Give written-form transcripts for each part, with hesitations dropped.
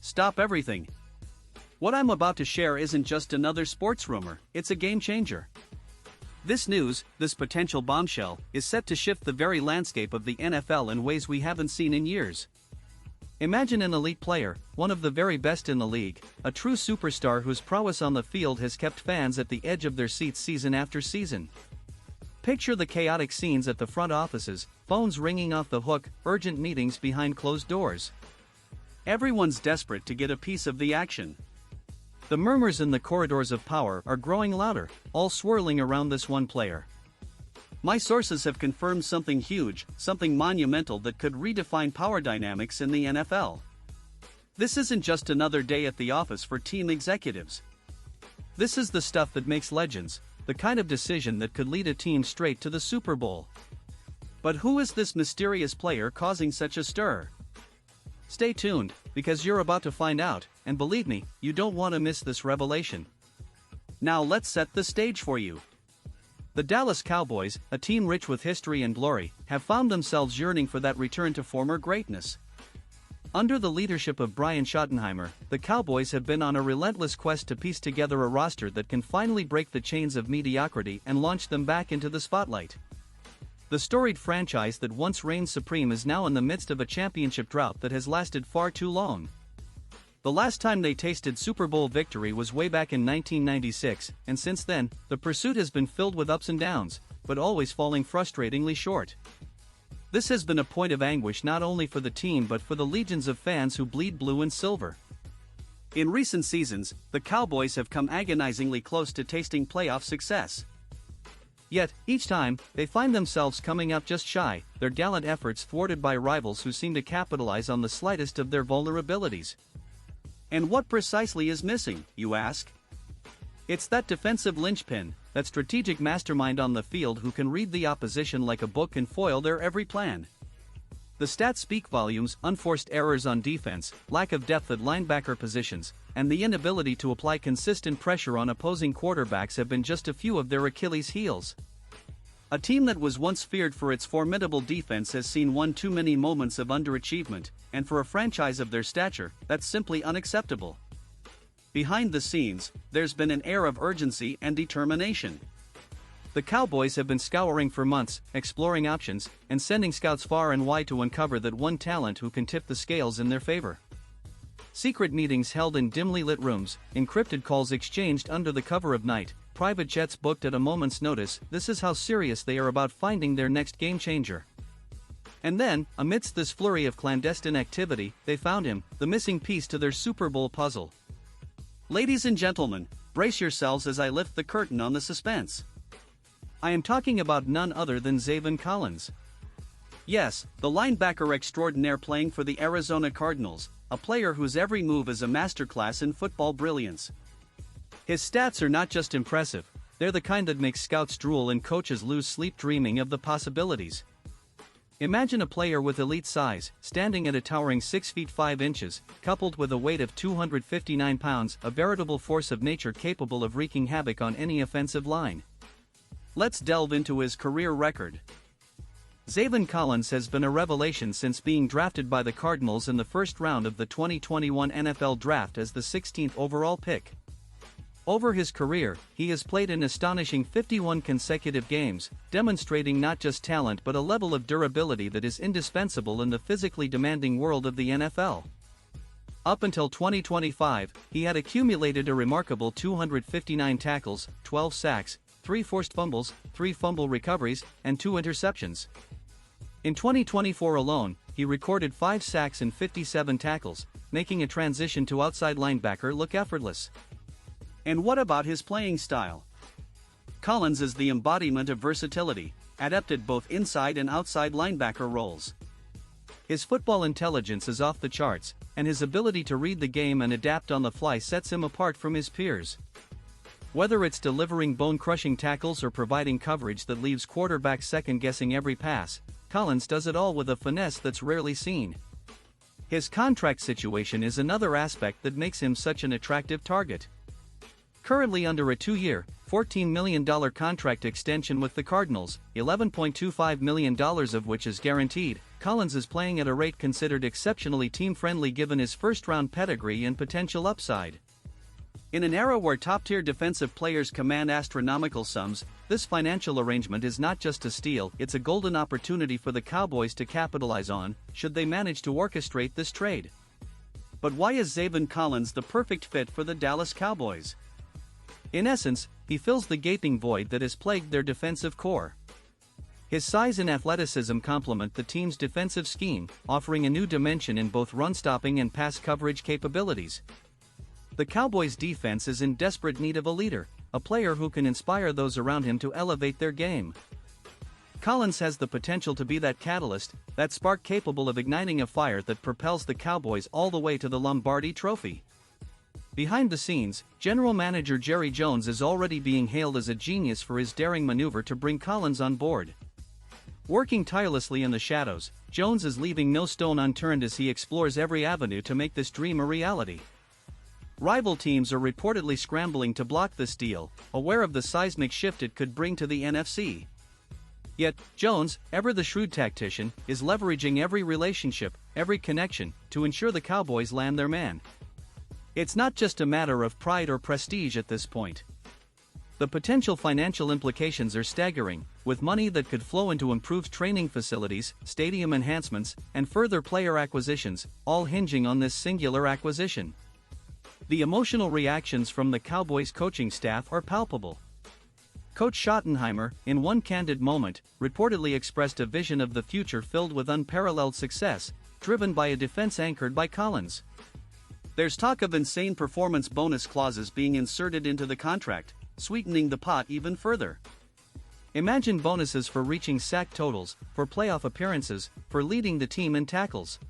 stop everything. What I'm about to share isn't just another sports rumor, it's a game changer. This news, this potential bombshell, is set to shift the very landscape of the NFL in ways we haven't seen in years. Imagine an elite player, one of the very best in the league, a true superstar whose prowess on the field has kept fans at the edge of their seats season after season. Picture the chaotic scenes at the front offices, phones ringing off the hook, urgent meetings behind closed doors. Everyone's desperate to get a piece of the action. The murmurs in the corridors of power are growing louder, all swirling around this one player. My sources have confirmed something huge, something monumental that could redefine power dynamics in the NFL. This isn't just another day at the office for team executives. This is the stuff that makes legends, the kind of decision that could lead a team straight to the Super Bowl. But who is this mysterious player causing such a stir? Stay tuned, because you're about to find out, and believe me, you don't want to miss this revelation. Now let's set the stage for you. The Dallas Cowboys, a team rich with history and glory, have found themselves yearning for that return to former greatness. Under the leadership of Brian Schottenheimer, the Cowboys have been on a relentless quest to piece together a roster that can finally break the chains of mediocrity and launch them back into the spotlight. The storied franchise that once reigned supreme is now in the midst of a championship drought that has lasted far too long. The last time they tasted Super Bowl victory was way back in 1996, and since then, the pursuit has been filled with ups and downs, but always falling frustratingly short. This has been a point of anguish not only for the team but for the legions of fans who bleed blue and silver. In recent seasons, the Cowboys have come agonizingly close to tasting playoff success. Yet, each time, they find themselves coming up just shy, their gallant efforts thwarted by rivals who seem to capitalize on the slightest of their vulnerabilities. And what precisely is missing, you ask? It's that defensive linchpin, that strategic mastermind on the field who can read the opposition like a book and foil their every plan. The stats speak volumes: unforced errors on defense, lack of depth at linebacker positions, and the inability to apply consistent pressure on opposing quarterbacks have been just a few of their Achilles' heels. A team that was once feared for its formidable defense has seen one too many moments of underachievement, and for a franchise of their stature, that's simply unacceptable. Behind the scenes, there's been an air of urgency and determination. The Cowboys have been scouring for months, exploring options, and sending scouts far and wide to uncover that one talent who can tip the scales in their favor. Secret meetings held in dimly lit rooms, encrypted calls exchanged under the cover of night, private jets booked at a moment's notice. This is how serious they are about finding their next game changer. And then, amidst this flurry of clandestine activity, they found him, the missing piece to their Super Bowl puzzle. Ladies and gentlemen, brace yourselves as I lift the curtain on the suspense. I am talking about none other than Zaven Collins. Yes, the linebacker extraordinaire playing for the Arizona Cardinals, a player whose every move is a masterclass in football brilliance. His stats are not just impressive, they're the kind that make scouts drool and coaches lose sleep dreaming of the possibilities. Imagine a player with elite size, standing at a towering 6 feet 5 inches, coupled with a weight of 259 pounds, a veritable force of nature capable of wreaking havoc on any offensive line. Let's delve into his career record. Zaven Collins has been a revelation since being drafted by the Cardinals in the first round of the 2021 NFL Draft as the 16th overall pick. Over his career, he has played an astonishing 51 consecutive games, demonstrating not just talent but a level of durability that is indispensable in the physically demanding world of the NFL. Up until 2025, he had accumulated a remarkable 259 tackles, 12 sacks, 3 forced fumbles, 3 fumble recoveries, and 2 interceptions. In 2024 alone, he recorded 5 sacks and 57 tackles, making a transition to outside linebacker look effortless. And what about his playing style? Collins is the embodiment of versatility, adept at both inside and outside linebacker roles. His football intelligence is off the charts, and his ability to read the game and adapt on the fly sets him apart from his peers. Whether it's delivering bone-crushing tackles or providing coverage that leaves quarterbacks second-guessing every pass, Collins does it all with a finesse that's rarely seen. His contract situation is another aspect that makes him such an attractive target. Currently under a 2-year, $14 million contract extension with the Cardinals, $11.25 million of which is guaranteed. Collins is playing at a rate considered exceptionally team-friendly given his first-round pedigree and potential upside. In an era where top-tier defensive players command astronomical sums, this financial arrangement is not just a steal, it's a golden opportunity for the Cowboys to capitalize on, should they manage to orchestrate this trade. But why is Zaven Collins the perfect fit for the Dallas Cowboys? In essence, he fills the gaping void that has plagued their defensive core. His size and athleticism complement the team's defensive scheme, offering a new dimension in both run-stopping and pass coverage capabilities. The Cowboys' defense is in desperate need of a leader, a player who can inspire those around him to elevate their game. Collins has the potential to be that catalyst, that spark capable of igniting a fire that propels the Cowboys all the way to the Lombardi Trophy. Behind the scenes, General Manager Jerry Jones is already being hailed as a genius for his daring maneuver to bring Collins on board. Working tirelessly in the shadows, Jones is leaving no stone unturned as he explores every avenue to make this dream a reality. Rival teams are reportedly scrambling to block this deal, aware of the seismic shift it could bring to the NFC. Yet, Jones, ever the shrewd tactician, is leveraging every relationship, every connection, to ensure the Cowboys land their man. It's not just a matter of pride or prestige at this point. The potential financial implications are staggering, with money that could flow into improved training facilities, stadium enhancements, and further player acquisitions, all hinging on this singular acquisition. The emotional reactions from the Cowboys' coaching staff are palpable. Coach Schottenheimer, in one candid moment, reportedly expressed a vision of the future filled with unparalleled success, driven by a defense anchored by Collins. There's talk of insane performance bonus clauses being inserted into the contract, sweetening the pot even further. Imagine bonuses for reaching sack totals, for playoff appearances, for leading the team in tackles.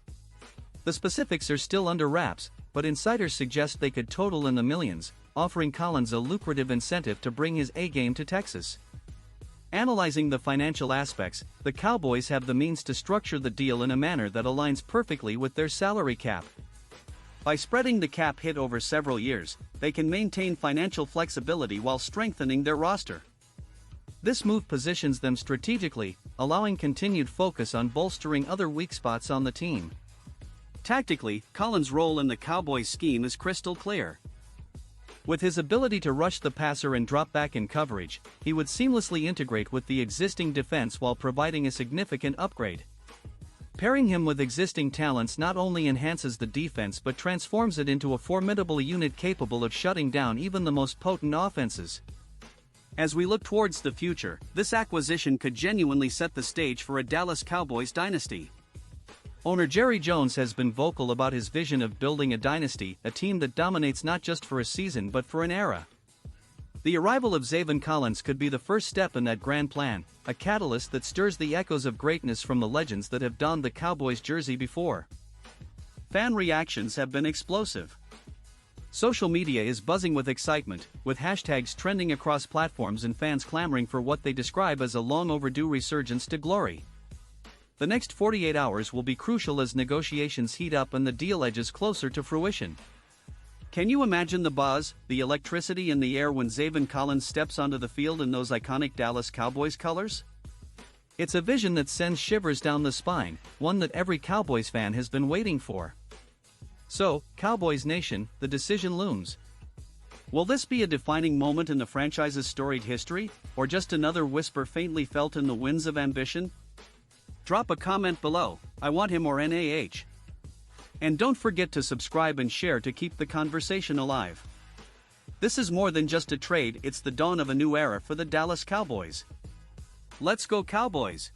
The specifics are still under wraps, but insiders suggest they could total in the millions, offering Collins a lucrative incentive to bring his A-game to Texas. Analyzing the financial aspects, the Cowboys have the means to structure the deal in a manner that aligns perfectly with their salary cap. By spreading the cap hit over several years, they can maintain financial flexibility while strengthening their roster. This move positions them strategically, allowing continued focus on bolstering other weak spots on the team. Tactically, Collins' role in the Cowboys' scheme is crystal clear. With his ability to rush the passer and drop back in coverage, he would seamlessly integrate with the existing defense while providing a significant upgrade. Pairing him with existing talents not only enhances the defense but transforms it into a formidable unit capable of shutting down even the most potent offenses. As we look towards the future, this acquisition could genuinely set the stage for a Dallas Cowboys dynasty. Owner Jerry Jones has been vocal about his vision of building a dynasty, a team that dominates not just for a season but for an era. The arrival of Zaven Collins could be the first step in that grand plan, a catalyst that stirs the echoes of greatness from the legends that have donned the Cowboys jersey before. Fan reactions have been explosive. Social media is buzzing with excitement, with hashtags trending across platforms and fans clamoring for what they describe as a long-overdue resurgence to glory. The next 48 hours will be crucial as negotiations heat up and the deal edges closer to fruition. Can you imagine the buzz, the electricity in the air when Zaven Collins steps onto the field in those iconic Dallas Cowboys colors? It's a vision that sends shivers down the spine, one that every Cowboys fan has been waiting for. So, Cowboys Nation, the decision looms. Will this be a defining moment in the franchise's storied history, or just another whisper faintly felt in the winds of ambition? Drop a comment below, I want him or NAH. And don't forget to subscribe and share to keep the conversation alive. This is more than just a trade, it's the dawn of a new era for the Dallas Cowboys. Let's go Cowboys!